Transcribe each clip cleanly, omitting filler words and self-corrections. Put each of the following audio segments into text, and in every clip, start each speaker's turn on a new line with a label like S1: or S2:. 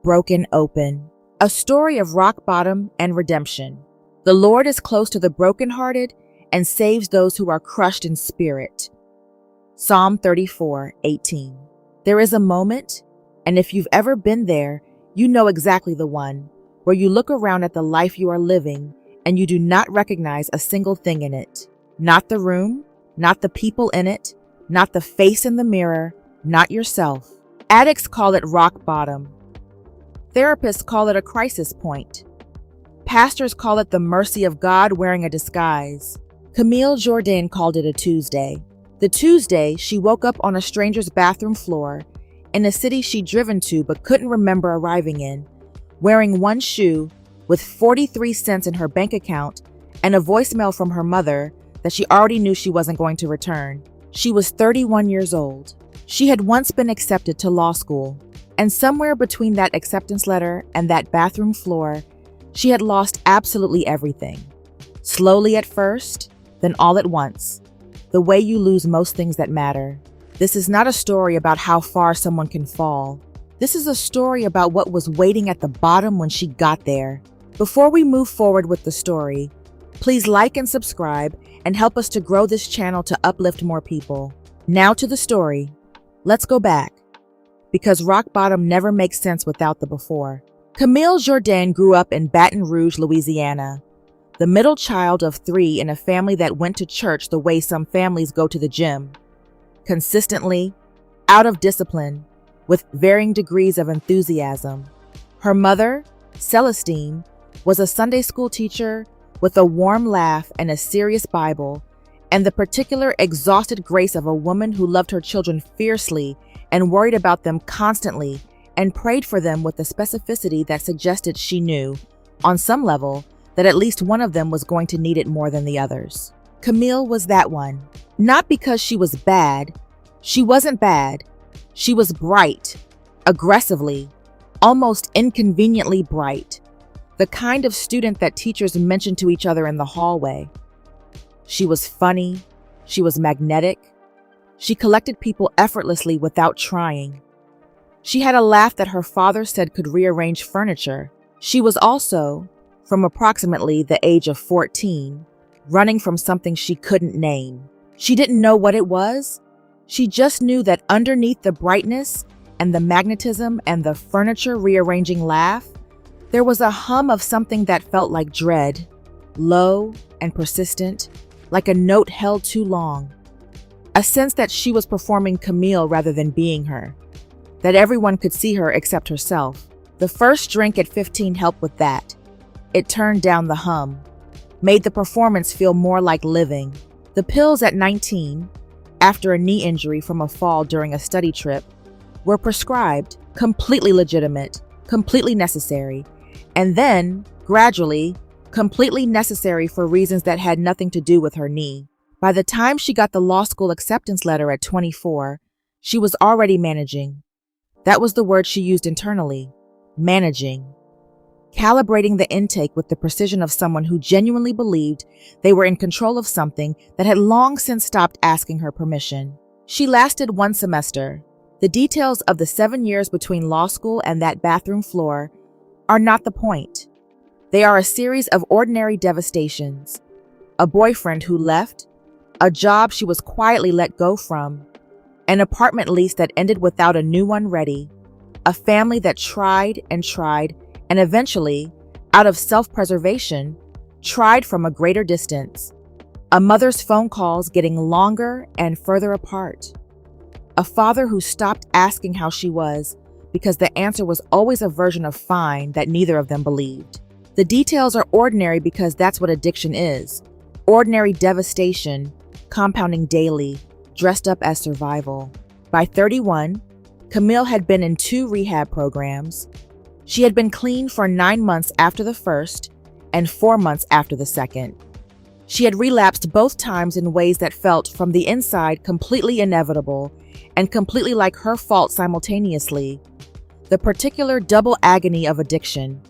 S1: Broken Open, a story of rock bottom and redemption. The Lord is close to the brokenhearted and saves those who are crushed in spirit. Psalm 34:18. There is a moment, and if you've ever been there, you know exactly the one, where you look around at the life you are living and you do not recognize a single thing in it. Not the room, not the people in it, not the face in the mirror, not yourself. Addicts call it rock bottom. Therapists call it a crisis point. Pastors call it the mercy of God wearing a disguise. Camille Jourdain called it a Tuesday. The Tuesday she woke up on a stranger's bathroom floor in a city she'd driven to but couldn't remember arriving in, wearing one shoe, with 43 cents in her bank account and a voicemail from her mother that she already knew she wasn't going to return. She was 31 years old. She had once been accepted to law school, and somewhere between that acceptance letter and that bathroom floor, she had lost absolutely everything. Slowly at first, then all at once. The way you lose most things that matter. This is not a story about how far someone can fall. This is a story about what was waiting at the bottom when she got there. Before we move forward with the story, please like and subscribe and help us to grow this channel to uplift more people. Now to the story. Let's go back, because rock bottom never makes sense without the before. Camille Jourdain grew up in Baton Rouge, Louisiana, the middle child of 3 in a family that went to church the way some families go to the gym. Consistently, out of discipline, with varying degrees of enthusiasm. Her mother, Celestine, was a Sunday school teacher with a warm laugh and a serious Bible, and the particular exhausted grace of a woman who loved her children fiercely and worried about them constantly and prayed for them with a specificity that suggested she knew, on some level, that at least one of them was going to need it more than the others. Camille was that one. Not because she was bad. She wasn't bad. She was bright, aggressively, almost inconveniently bright. The kind of student that teachers mentioned to each other in the hallway. She was funny. She was magnetic. She collected people effortlessly without trying. She had a laugh that her father said could rearrange furniture. She was also, from approximately the age of 14, running from something she couldn't name. She didn't know what it was. She just knew that underneath the brightness and the magnetism and the furniture rearranging laugh, there was a hum of something that felt like dread, low and persistent, like a note held too long. A sense that she was performing Camille rather than being her, that everyone could see her except herself. The first drink at 15 helped with that. It turned down the hum, made the performance feel more like living. The pills at 19, after a knee injury from a fall during a study trip, were prescribed, completely legitimate, completely necessary, and then, gradually, completely necessary for reasons that had nothing to do with her knee. By the time she got the law school acceptance letter at 24, she was already managing. That was the word she used internally, managing. Calibrating the intake with the precision of someone who genuinely believed they were in control of something that had long since stopped asking her permission. She lasted 1 semester. The details of the 7 years between law school and that bathroom floor are not the point. They are a series of ordinary devastations. A boyfriend who left, a job she was quietly let go from, an apartment lease that ended without a new one ready, a family that tried and eventually, out of self-preservation, tried from a greater distance, a mother's phone calls getting longer and further apart, a father who stopped asking how she was because the answer was always a version of fine that neither of them believed. The details are ordinary because that's what addiction is. Ordinary devastation, compounding daily, dressed up as survival. By 31, Camille had been in 2 rehab programs. She had been clean for 9 months after the first and 4 months after the second. She had relapsed both times in ways that felt, from the inside, completely inevitable and completely like her fault simultaneously. The particular double agony of addiction,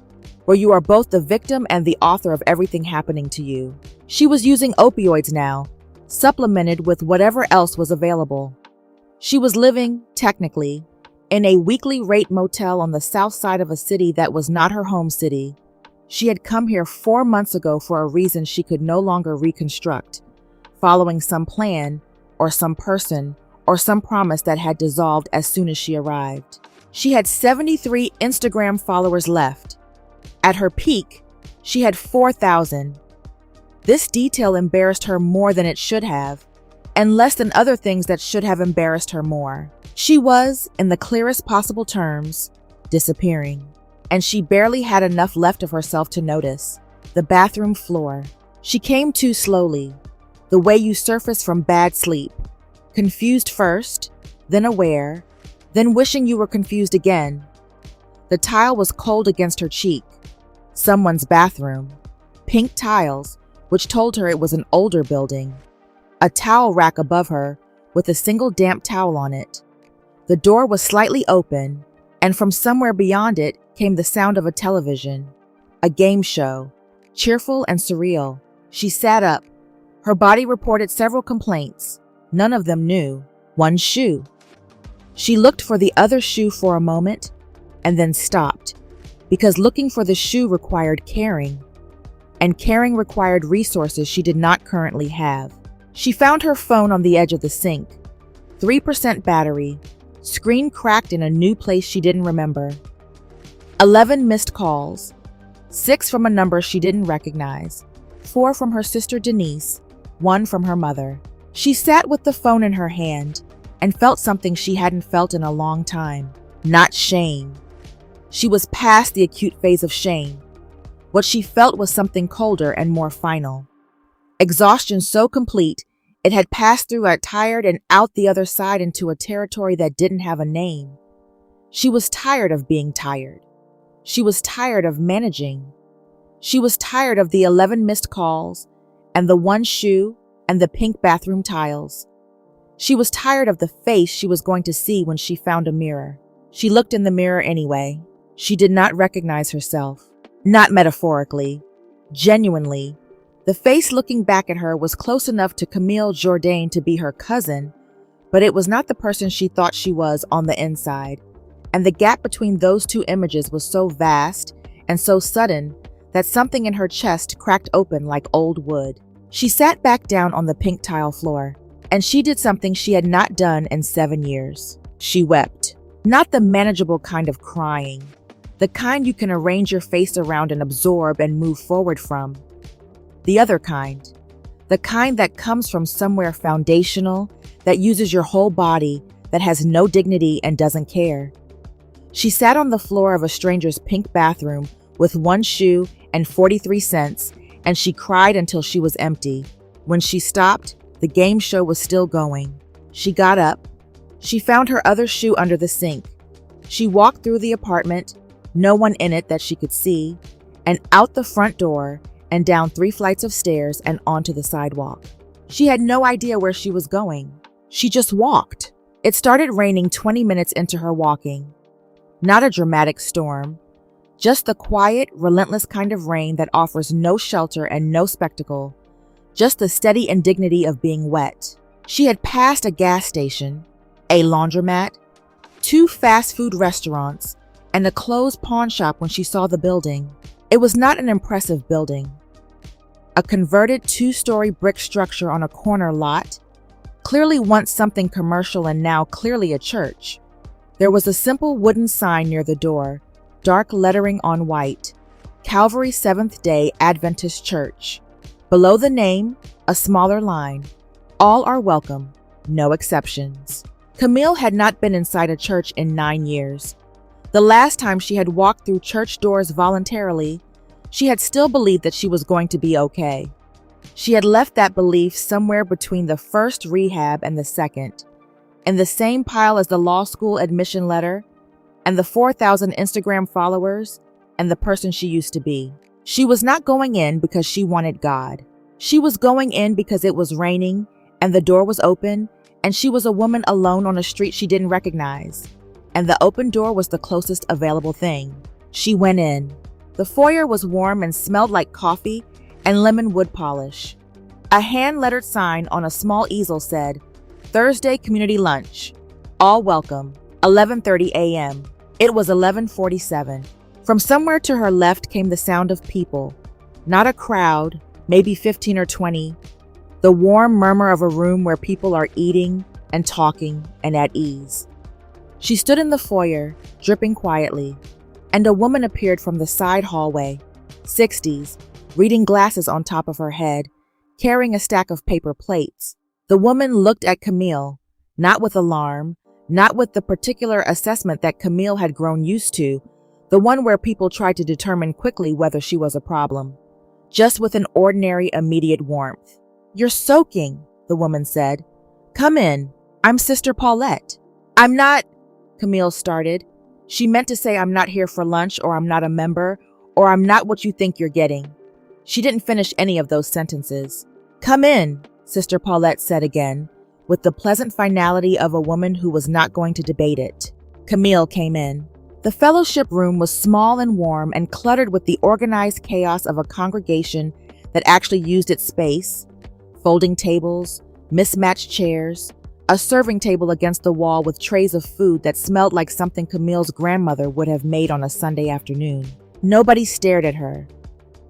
S1: where you are both the victim and the author of everything happening to you. She was using opioids now, supplemented with whatever else was available. She was living, technically, in a weekly rate motel on the south side of a city that was not her home city. She had come here 4 months ago for a reason she could no longer reconstruct, following some plan or some person or some promise that had dissolved as soon as she arrived. She had 73 Instagram followers left. At her peak, she had 4,000. This detail embarrassed her more than it should have, and less than other things that should have embarrassed her more. She was, in the clearest possible terms, disappearing, and she barely had enough left of herself to notice. The bathroom floor. She came to slowly, the way you surface from bad sleep, confused first, then aware, then wishing you were confused again. The tile was cold against her cheek. Someone's bathroom. Pink tiles, which told her it was an older building. A towel rack above her, with a single damp towel on it. The door was slightly open, and from somewhere beyond it came the sound of a television. A game show, cheerful and surreal. She sat up. Her body reported several complaints, none of them new. One shoe. She looked for the other shoe for a moment, and then stopped, because looking for the shoe required caring, and caring required resources she did not currently have. She found her phone on the edge of the sink. 3% battery, screen cracked in a new place she didn't remember. 11 missed calls, 6 from a number she didn't recognize, 4 from her sister Denise, 1 from her mother. She sat with the phone in her hand and felt something she hadn't felt in a long time. Not shame. She was past the acute phase of shame. What she felt was something colder and more final. Exhaustion so complete, it had passed through her tired and out the other side into a territory that didn't have a name. She was tired of being tired. She was tired of managing. She was tired of the 11 missed calls and the 1 shoe and the pink bathroom tiles. She was tired of the face she was going to see when she found a mirror. She looked in the mirror anyway. She did not recognize herself. Not metaphorically. Genuinely. The face looking back at her was close enough to Camille Jourdain to be her cousin, but it was not the person she thought she was on the inside. And the gap between those two images was so vast and so sudden that something in her chest cracked open like old wood. She sat back down on the pink tile floor, and she did something she had not done in 7 years. She wept. Not the manageable kind of crying, the kind you can arrange your face around and absorb and move forward from. The other kind, the kind that comes from somewhere foundational, that uses your whole body, that has no dignity and doesn't care. She sat on the floor of a stranger's pink bathroom with 1 shoe and 43 cents, and she cried until she was empty. When she stopped, the game show was still going. She got up. She found her other shoe under the sink. She walked through the apartment, no one in it that she could see, and out the front door and down 3 flights of stairs and onto the sidewalk. She had no idea where she was going. She just walked. It started raining 20 minutes into her walking. Not a dramatic storm, just the quiet, relentless kind of rain that offers no shelter and no spectacle, just the steady indignity of being wet. She had passed a gas station, a laundromat, 2 fast food restaurants, and a closed pawn shop when she saw the building. It was not an impressive building. A converted 2-story brick structure on a corner lot, clearly once something commercial and now clearly a church. There was a simple wooden sign near the door, dark lettering on white, Calvary Seventh-day Adventist Church. Below the name, a smaller line, all are welcome, no exceptions. Camille had not been inside a church in 9 years. The last time she had walked through church doors voluntarily, she had still believed that she was going to be okay. She had left that belief somewhere between the first rehab and the second, in the same pile as the law school admission letter, and the 4,000 Instagram followers, and the person she used to be. She was not going in because she wanted God. She was going in because it was raining, and the door was open, and she was a woman alone on a street she didn't recognize, and the open door was the closest available thing. She went in. The foyer was warm and smelled like coffee and lemon wood polish. A hand-lettered sign on a small easel said, Thursday Community Lunch. All welcome. 11:30 a.m. It was 11:47. From somewhere to her left came the sound of people. Not a crowd, maybe 15 or 20. The warm murmur of a room where people are eating and talking and at ease. She stood in the foyer, dripping quietly, and a woman appeared from the side hallway, 60s, reading glasses on top of her head, carrying a stack of paper plates. The woman looked at Camille, not with alarm, not with the particular assessment that Camille had grown used to, the one where people tried to determine quickly whether she was a problem, just with an ordinary, immediate warmth. "You're soaking," the woman said. "Come in. I'm Sister Paulette." "I'm not," Camille started. She meant to say, "I'm not here for lunch," or "I'm not a member," or "I'm not what you think you're getting." She didn't finish any of those sentences. "Come in," Sister Paulette said again, with the pleasant finality of a woman who was not going to debate it. Camille came in. The fellowship room was small and warm and cluttered with the organized chaos of a congregation that actually used its space. Folding tables, mismatched chairs, a serving table against the wall with trays of food that smelled like something Camille's grandmother would have made on a Sunday afternoon. Nobody stared at her.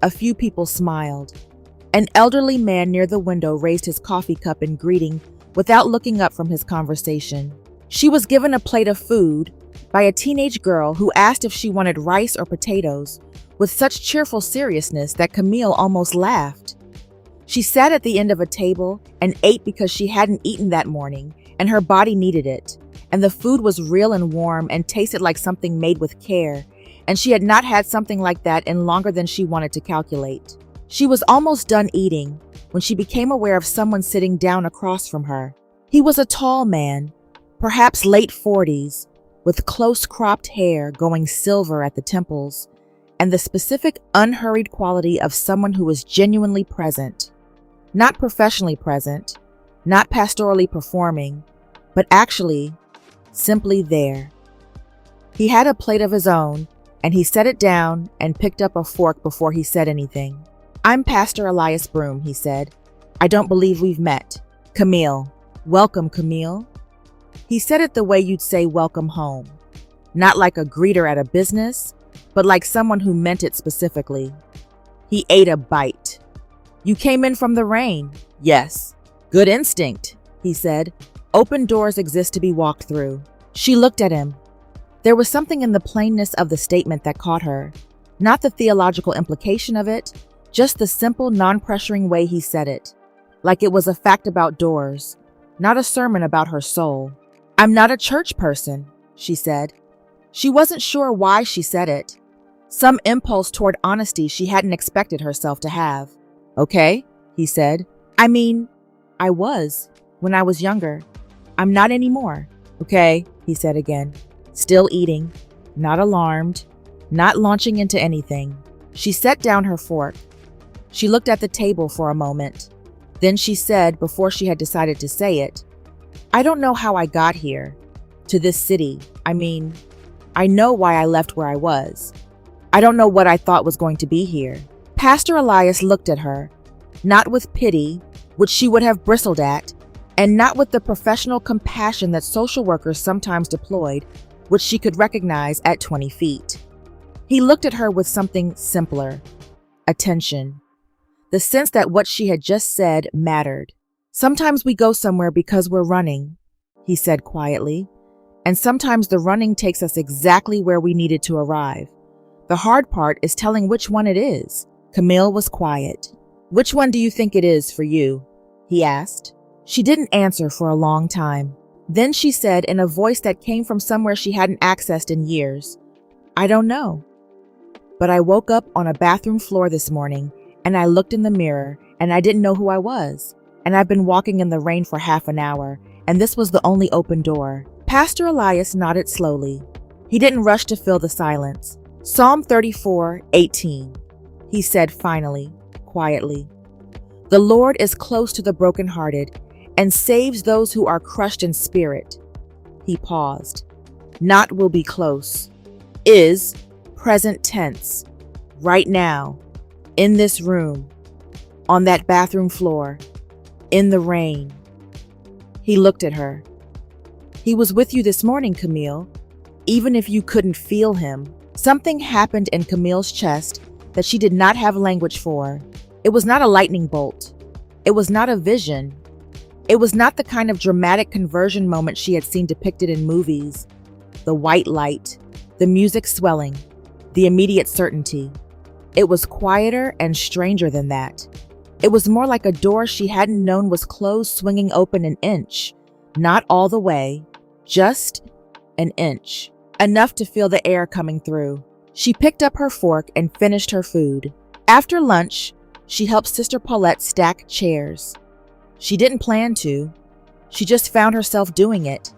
S1: A few people smiled. An elderly man near the window raised his coffee cup in greeting without looking up from his conversation. She was given a plate of food by a teenage girl who asked if she wanted rice or potatoes with such cheerful seriousness that Camille almost laughed. She sat at the end of a table and ate because she hadn't eaten that morning, and her body needed it, and the food was real and warm and tasted like something made with care, and she had not had something like that in longer than she wanted to calculate. She was almost done eating when she became aware of someone sitting down across from her. He was a tall man, perhaps late 40s, with close-cropped hair going silver at the temples, and the specific unhurried quality of someone who was genuinely present. Not professionally present, not pastorally performing, but actually simply there. He had a plate of his own, and he set it down and picked up a fork before he said anything. "I'm Pastor Elias Broom," he said. "I don't believe we've met. Camille. Welcome, Camille." He said it the way you'd say welcome home. Not like a greeter at a business, but like someone who meant it specifically. He ate a bite. "You came in from the rain." "Yes." "Good instinct," he said. "Open doors exist to be walked through." She looked at him. There was something in the plainness of the statement that caught her. Not the theological implication of it, just the simple, non-pressuring way he said it. Like it was a fact about doors, not a sermon about her soul. "I'm not a church person," she said. She wasn't sure why she said it. Some impulse toward honesty she hadn't expected herself to have. "Okay," he said. "I mean, I was, when I was younger. I'm not anymore." "Okay," he said again, still eating, not alarmed, not launching into anything. She set down her fork. She looked at the table for a moment. Then she said, before she had decided to say it, "I don't know how I got here, to this city. I mean, I know why I left where I was. I don't know what I thought was going to be here." Pastor Elias looked at her, not with pity, which she would have bristled at, and not with the professional compassion that social workers sometimes deployed, which she could recognize at 20 feet. He looked at her with something simpler, attention, the sense that what she had just said mattered. "Sometimes we go somewhere because we're running," he said quietly, "and sometimes the running takes us exactly where we needed to arrive. The hard part is telling which one it is." Camille was quiet. "Which one do you think it is for you?" he asked. She didn't answer for a long time. Then she said in a voice that came from somewhere she hadn't accessed in years, "I don't know. But I woke up on a bathroom floor this morning, and I looked in the mirror, and I didn't know who I was. And I've been walking in the rain for half an hour, and this was the only open door." Pastor Elias nodded slowly. He didn't rush to fill the silence. "Psalm 34:18, he said finally, quietly. "The Lord is close to the brokenhearted and saves those who are crushed in spirit." He paused. "Not will be close. Is present tense. Right now. In this room. On that bathroom floor. In the rain." He looked at her. He was with you this morning, Camille, even if you couldn't feel him. Something happened in Camille's chest that she did not have language for. It was not a lightning bolt. It was not a vision. It was not the kind of dramatic conversion moment she had seen depicted in movies. The white light, the music swelling, the immediate certainty. It was quieter and stranger than that. It was more like a door she hadn't known was closed, swinging open an inch. Not all the way, just an inch. Enough to feel the air coming through. She picked up her fork and finished her food. After lunch, she helped Sister Paulette stack chairs. She didn't plan to. She just found herself doing it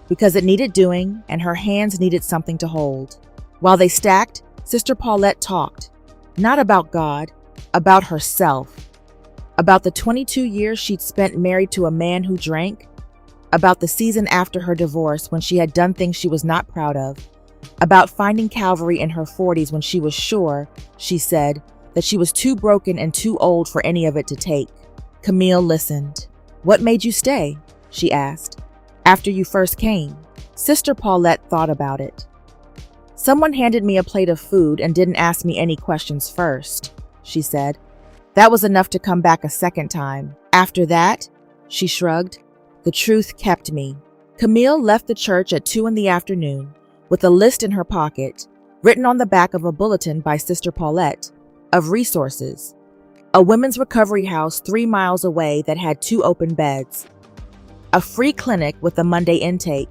S1: because it needed doing and her hands needed something to hold. While they stacked, Sister Paulette talked, not about God, about herself, about the 22 years she'd spent married to a man who drank, about the season after her divorce when she had done things she was not proud of, about finding Calvary in her 40s when she was sure, she said, that she was too broken and too old for any of it to take. Camille listened. "What made you stay?" she asked. "After you first came." Sister Paulette thought about it. "Someone handed me a plate of food and didn't ask me any questions first," she said. "That was enough to come back a second time. After that," she shrugged, "the truth kept me." Camille left the church at 2 p.m. with a list in her pocket, written on the back of a bulletin by Sister Paulette, of resources. A women's recovery house 3 miles away that had 2 open beds. A free clinic with a Monday intake.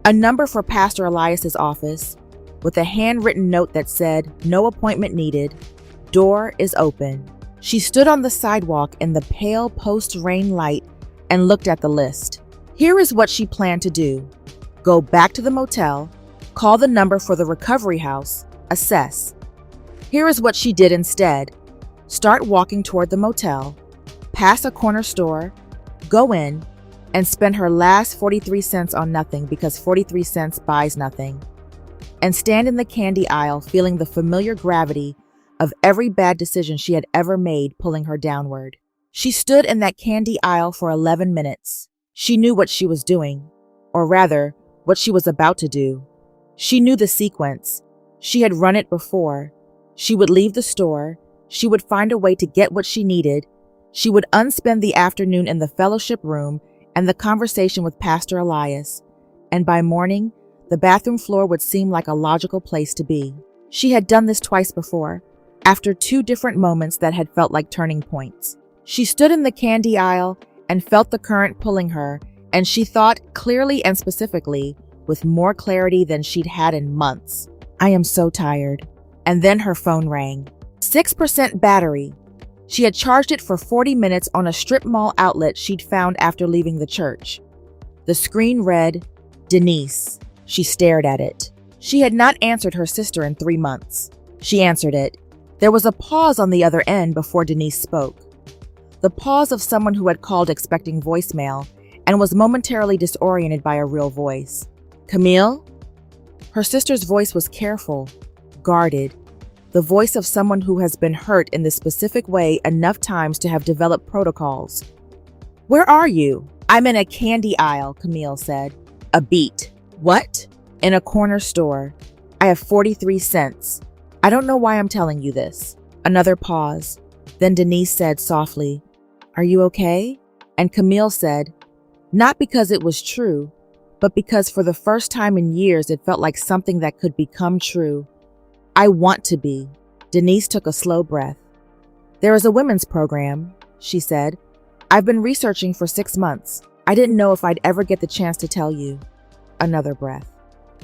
S1: A number for Pastor Elias's office with a handwritten note that said, "No appointment needed. Door is open." She stood on the sidewalk in the pale post-rain light and looked at the list. Here is what she planned to do. Go back to the motel, call the number for the recovery house, assess. Here is what she did instead. Start walking toward the motel, pass a corner store, go in, and spend her last 43 cents on nothing because 43 cents buys nothing, and stand in the candy aisle feeling the familiar gravity of every bad decision she had ever made pulling her downward. She stood in that candy aisle for 11 minutes. She knew what she was doing, or rather, what she was about to do. She knew the sequence. She had run it before. She would leave the store. She would find a way to get what she needed. She would unspend the afternoon in the fellowship room and the conversation with Pastor Elias. And by morning, the bathroom floor would seem like a logical place to be. She had done this twice before, after 2 different moments that had felt like turning points. She stood in the candy aisle and felt the current pulling her, and she thought clearly and specifically, with more clarity than she'd had in months. "I am so tired." And then her phone rang. 6% battery. She had charged it for 40 minutes on a strip mall outlet she'd found after leaving the church. The screen read, "Denise." She stared at it. She had not answered her sister in 3 months. She answered it. There was a pause on the other end before Denise spoke. The pause of someone who had called expecting voicemail and was momentarily disoriented by a real voice. "Camille?" Her sister's voice was careful, guarded, the voice of someone who has been hurt in this specific way enough times to have developed protocols. "Where are you?" "I'm in a candy aisle," Camille said. A beat. "What?" "In a corner store. I have 43 cents. I don't know why I'm telling you this." Another pause. Then Denise said softly, "Are you okay?" And Camille said, not because it was true, but because for the first time in years it felt like something that could become true. "I want to be." Denise took a slow breath. "There is a women's program," she said. "I've been researching for 6 months. I didn't know if I'd ever get the chance to tell you." Another breath.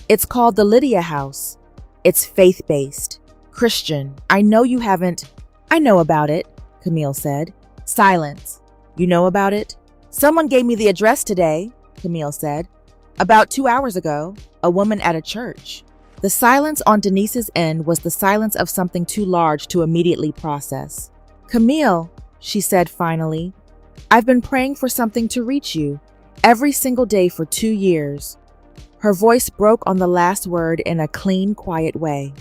S1: "It's called the Lydia House. It's faith-based, Christian. I know you haven't." "I know about it," Camille said. Silence. "You know about it?" "Someone gave me the address today," Camille said. "About 2 hours ago, a woman at a church." The silence on Denise's end was the silence of something too large to immediately process. "Camille," she said finally, "I've been praying for something to reach you every single day for 2 years. Her voice broke on the last word in a clean, quiet way.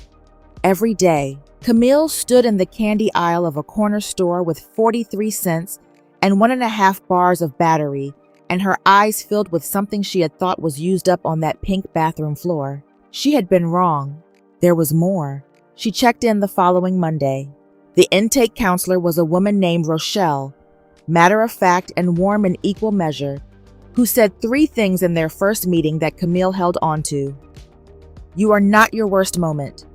S1: Every day. Camille stood in the candy aisle of a corner store with 43 cents and 1.5 bars of battery and her eyes filled with something she had thought was used up on that pink bathroom floor. She had been wrong. There was more. She checked in the following Monday. The intake counselor was a woman named Rochelle, matter-of-fact and warm in equal measure, who said 3 things in their first meeting that Camille held on to. You are not your worst moment.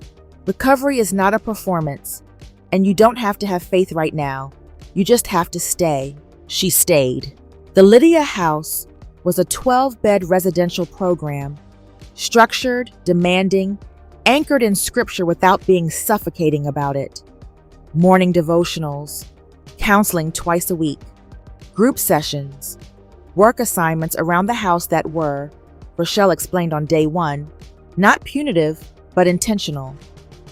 S1: Recovery is not a performance, and you don't have to have faith right now. You just have to stay. She stayed. The Lydia House was a 12-bed residential program, structured, demanding, anchored in scripture without being suffocating about it. Morning devotionals, counseling twice a week, group sessions, work assignments around the house that were, Rochelle explained on day 1, not punitive, but intentional.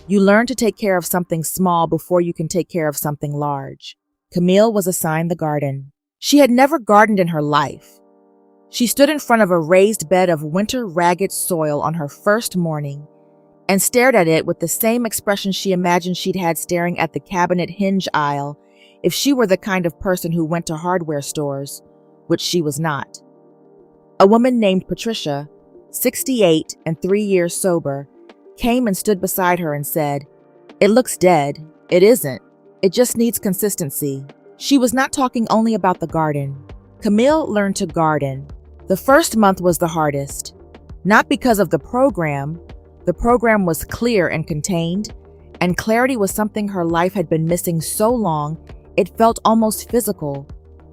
S1: You learn to take care of something small before you can take care of something large. Camille was assigned the garden. She had never gardened in her life. She stood in front of a raised bed of winter ragged soil on her first morning and stared at it with the same expression she imagined she'd had staring at the cabinet hinge aisle if she were the kind of person who went to hardware stores, which she was not. A woman named Patricia, 68 and 3 years sober, came and stood beside her and said, "It looks dead. It isn't. It just needs consistency." She was not talking only about the garden. Camille learned to garden. The first month was the hardest. Not because of the program. The program was clear and contained, and clarity was something her life had been missing so long it felt almost physical,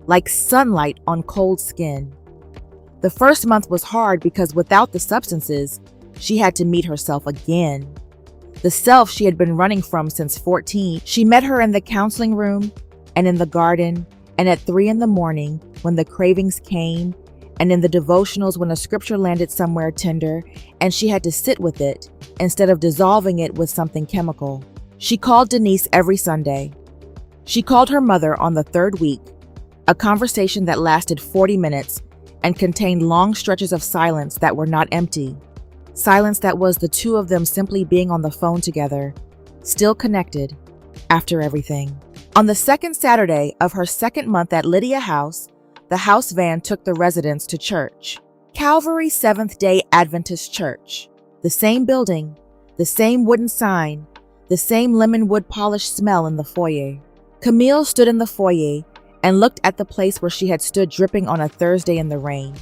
S1: like sunlight on cold skin. The first month was hard because without the substances, she had to meet herself again. The self she had been running from since 14. She met her in the counseling room and in the garden and at 3 a.m. when the cravings came, and in the devotionals when a scripture landed somewhere tender and she had to sit with it instead of dissolving it with something chemical. She called Denise every Sunday. She called her mother on the 3rd week, a conversation that lasted 40 minutes and contained long stretches of silence that were not empty. Silence that was the 2 of them simply being on the phone together, still connected, after everything. On the 2nd Saturday of her 2nd month at Lydia House, the house van took the residents to church. Calvary Seventh-day Adventist Church. The same building, the same wooden sign, the same lemon wood polish smell in the foyer. Camille stood in the foyer and looked at the place where she had stood dripping on a Thursday in the rain,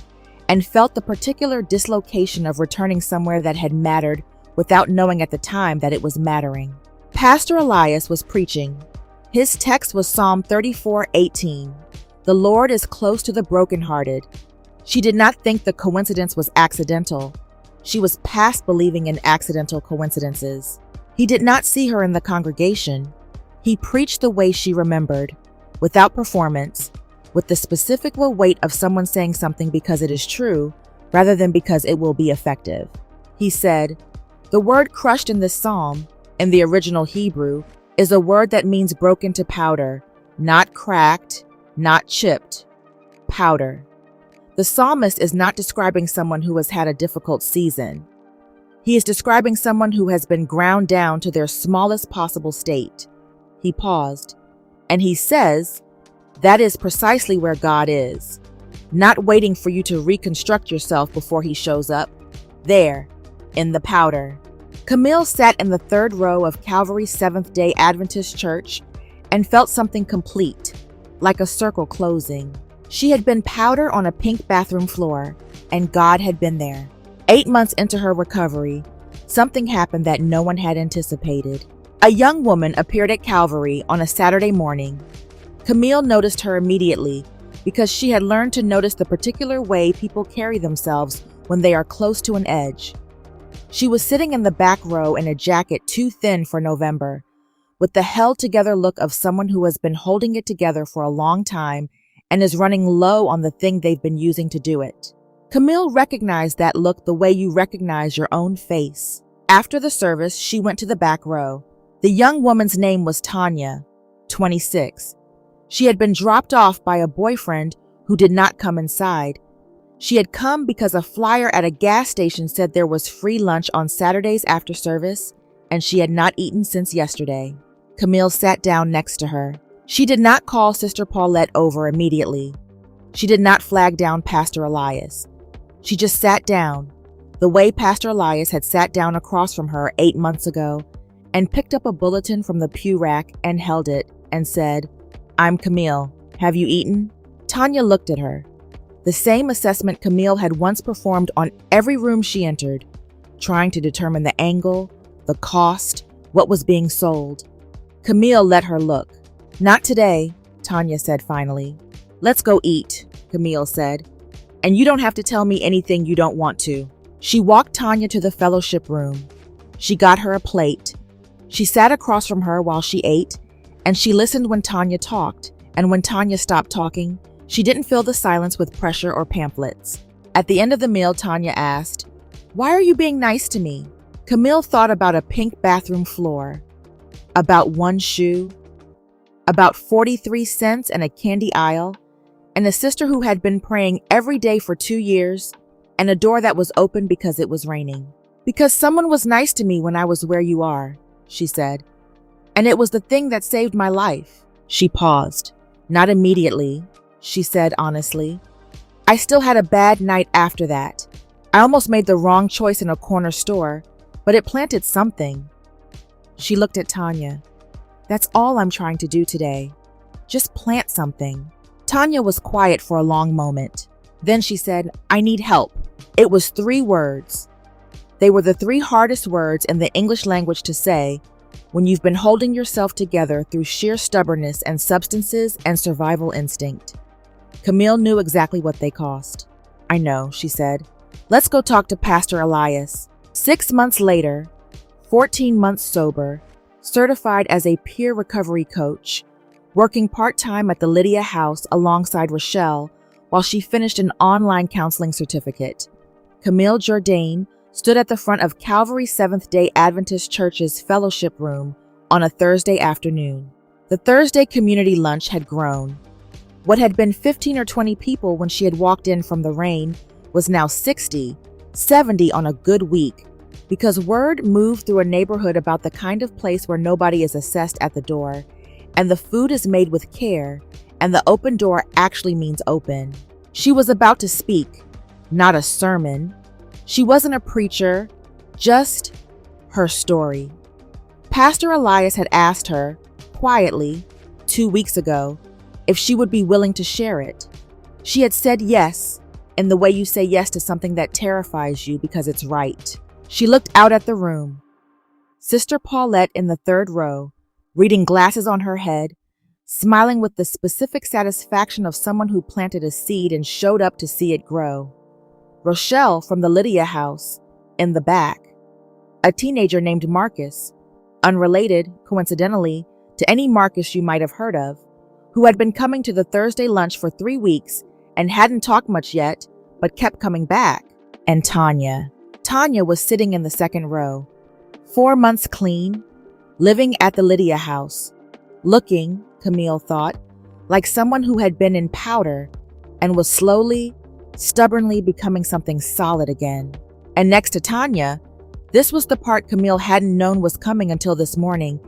S1: and felt the particular dislocation of returning somewhere that had mattered without knowing at the time that it was mattering. Pastor Elias was preaching. His text was Psalm 34:18. The Lord is close to the brokenhearted. She did not think the coincidence was accidental. She was past believing in accidental coincidences. He did not see her in the congregation. He preached the way she remembered, without performance, with the specific weight of someone saying something because it is true, rather than because it will be effective. He said, "The word crushed in this psalm, in the original Hebrew, is a word that means broken to powder, not cracked, not chipped, powder." The psalmist is not describing someone who has had a difficult season. He is describing someone who has been ground down to their smallest possible state. He paused, and he says, that is precisely where God is, not waiting for you to reconstruct yourself before he shows up. There, in the powder. Camille sat in the 3rd row of Calvary Seventh-day Adventist Church and felt something complete, like a circle closing. She had been powder on a pink bathroom floor, and God had been there. 8 months into her recovery, something happened that no one had anticipated. A young woman appeared at Calvary on a Saturday morning. Camille noticed her immediately because she had learned to notice the particular way people carry themselves when they are close to an edge. She was sitting in the back row in a jacket too thin for November, with the held-together look of someone who has been holding it together for a long time and is running low on the thing they've been using to do it. Camille recognized that look the way you recognize your own face. After the service, she went to the back row. The young woman's name was Tanya, 26. She had been dropped off by a boyfriend who did not come inside. She had come because a flyer at a gas station said there was free lunch on Saturdays after service, and she had not eaten since yesterday. Camille sat down next to her. She did not call Sister Paulette over immediately. She did not flag down Pastor Elias. She just sat down, the way Pastor Elias had sat down across from her 8 months ago, and picked up a bulletin from the pew rack and held it and said, "I'm Camille. Have you eaten?" Tanya looked at her. The same assessment Camille had once performed on every room she entered, trying to determine the angle, the cost, what was being sold. Camille let her look. "Not today," Tanya said finally. "Let's go eat," Camille said. "And you don't have to tell me anything you don't want to." She walked Tanya to the fellowship room. She got her a plate. She sat across from her while she ate, and she listened when Tanya talked, and when Tanya stopped talking, she didn't fill the silence with pressure or pamphlets. At the end of the meal, Tanya asked, "Why are you being nice to me?" Camille thought about a pink bathroom floor, about one shoe, about 43 cents and a candy aisle, and a sister who had been praying every day for 2 years, and a door that was open because it was raining. "Because someone was nice to me when I was where you are," she said. "And it was the thing that saved my life." She paused. "Not immediately," she said honestly. "I still had a bad night after that. I almost made the wrong choice in a corner store, but it planted something." She looked at Tanya. "That's all I'm trying to do today. Just plant something." Tanya was quiet for a long moment. Then she said, "I need help." It was 3 words. They were the 3 hardest words in the English language to say when you've been holding yourself together through sheer stubbornness and substances and survival instinct. Camille knew exactly what they cost. "I know," she said. "Let's go talk to Pastor Elias." 6 months later, 14 months sober, certified as a peer recovery coach, working part-time at the Lydia House alongside Rochelle while she finished an online counseling certificate, Camille Jourdain stood at the front of Calvary Seventh-day Adventist Church's fellowship room on a Thursday afternoon. The Thursday community lunch had grown. What had been 15 or 20 people when she had walked in from the rain was now 60, 70 on a good week, because word moved through a neighborhood about the kind of place where nobody is assessed at the door, and the food is made with care, and the open door actually means open. She was about to speak, not a sermon. She wasn't a preacher, just her story. Pastor Elias had asked her, quietly, 2 weeks ago, if she would be willing to share it. She had said yes, in the way you say yes to something that terrifies you because it's right. She looked out at the room. Sister Paulette in the 3rd row, reading glasses on her head, smiling with the specific satisfaction of someone who planted a seed and showed up to see it grow. Rochelle from the Lydia House, in the back. A teenager named Marcus, unrelated, coincidentally, to any Marcus you might have heard of, who had been coming to the Thursday lunch for 3 weeks and hadn't talked much yet, but kept coming back. And Tanya. Tanya was sitting in the 2nd row, 4 months clean, living at the Lydia House, looking, Camille thought, like someone who had been in powder and was slowly, stubbornly becoming something solid again. And next to Tanya, this was the part Camille hadn't known was coming until this morning,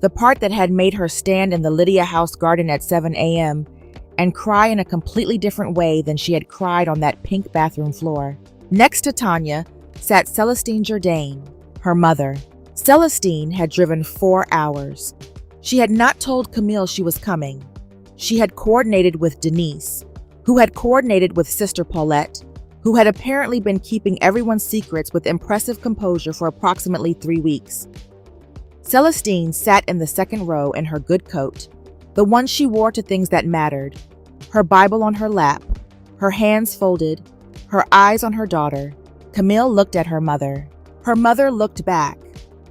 S1: the part that had made her stand in the Lydia House garden at 7 a.m. and cry in a completely different way than she had cried on that pink bathroom floor. Next to Tanya sat Celestine Jourdain, her mother. Celestine had driven 4 hours. She had not told Camille she was coming. She had coordinated with Denise, who had coordinated with Sister Paulette, who had apparently been keeping everyone's secrets with impressive composure for approximately 3 weeks. Celestine sat in the 2nd row in her good coat, the one she wore to things that mattered, her Bible on her lap, her hands folded, her eyes on her daughter. Camille looked at her mother. Her mother looked back.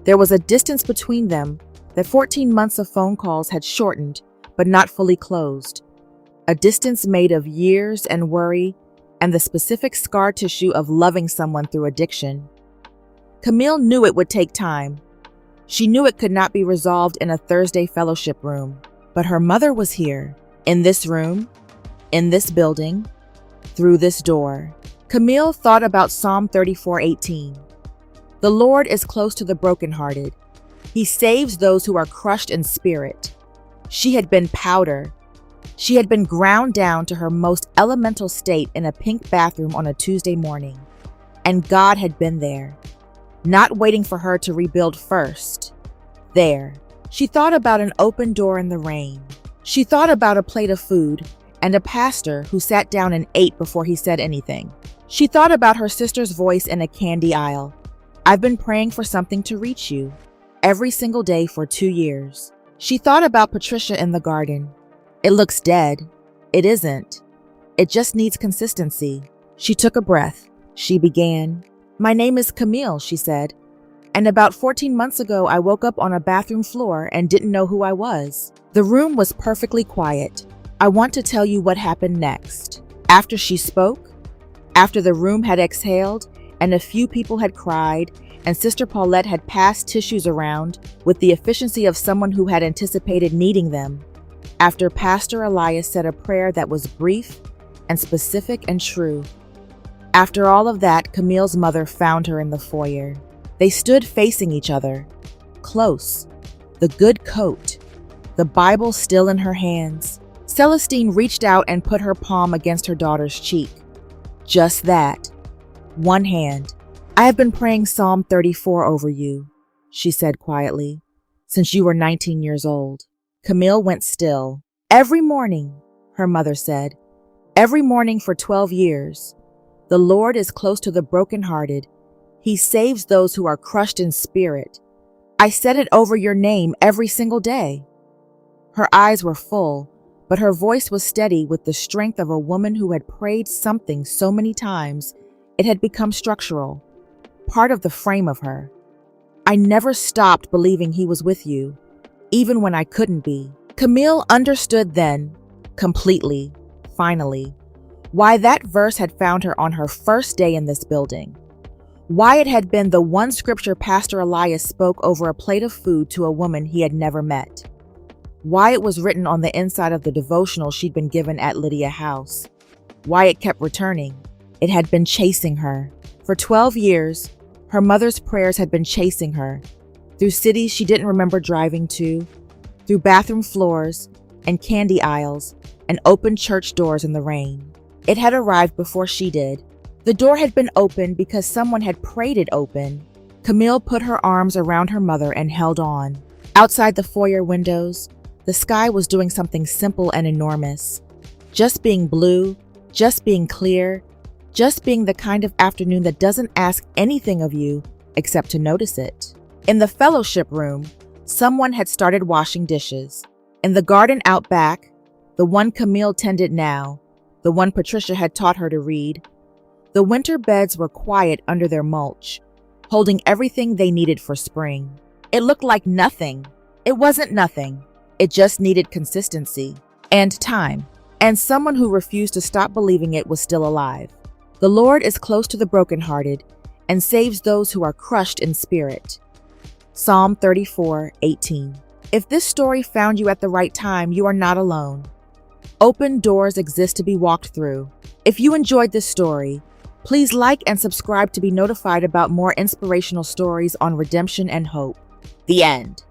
S1: There was a distance between them that 14 months of phone calls had shortened, but not fully closed. A distance made of years and worry and the specific scar tissue of loving someone through addiction. Camille knew it would take time. She knew it could not be resolved in a Thursday fellowship room, but her mother was here, in this room, in this building, through this door. Camille thought about Psalm 34:18. The Lord is close to the brokenhearted. He saves those who are crushed in spirit. She had been powder. She had been ground down to her most elemental state in a pink bathroom on a Tuesday morning. And God had been there, not waiting for her to rebuild first. There, she thought about an open door in the rain. She thought about a plate of food and a pastor who sat down and ate before he said anything. She thought about her sister's voice in a candy aisle. I've been praying for something to reach you every single day for 2 years. She thought about Patricia in the garden. It looks dead. It isn't. It just needs consistency. She took a breath. She began. My name is Camille, she said. And about 14 months ago, I woke up on a bathroom floor and didn't know who I was. The room was perfectly quiet. I want to tell you what happened next. After she spoke, after the room had exhaled and a few people had cried and Sister Paulette had passed tissues around with the efficiency of someone who had anticipated needing them, after Pastor Elias said a prayer that was brief and specific and true. After all of that, Camille's mother found her in the foyer. They stood facing each other, close, the good coat, the Bible still in her hands. Celestine reached out and put her palm against her daughter's cheek. Just that. One hand. I have been praying Psalm 34 over you, she said quietly, since you were 19 years old. Camille went still. Every morning, her mother said, every morning for 12 years. The Lord is close to the brokenhearted. He saves those who are crushed in spirit. I said it over your name every single day. Her eyes were full, but her voice was steady with the strength of a woman who had prayed something so many times it had become structural, part of the frame of her. I never stopped believing he was with you, even when I couldn't be. Camille understood then, completely, finally, why that verse had found her on her first day in this building. Why it had been the one scripture Pastor Elias spoke over a plate of food to a woman he had never met. Why it was written on the inside of the devotional she'd been given at Lydia House. Why it kept returning. It had been chasing her. For 12 years, her mother's prayers had been chasing her, through cities she didn't remember driving to, through bathroom floors and candy aisles and open church doors in the rain. It had arrived before she did. The door had been opened because someone had prayed it open. Camille put her arms around her mother and held on. Outside the foyer windows, the sky was doing something simple and enormous. Just being blue, just being clear, just being the kind of afternoon that doesn't ask anything of you except to notice it. In the fellowship room, someone had started washing dishes. In the garden out back, the one Camille tended now, the one Patricia had taught her to read, the winter beds were quiet under their mulch, holding everything they needed for spring. It looked like nothing. It wasn't nothing. It just needed consistency and time, and someone who refused to stop believing it was still alive. The Lord is close to the brokenhearted and saves those who are crushed in spirit. Psalm 34:18. If this story found you at the right time, you are not alone. Open doors exist to be walked through. If you enjoyed this story, please like and subscribe to be notified about more inspirational stories on redemption and hope. The end.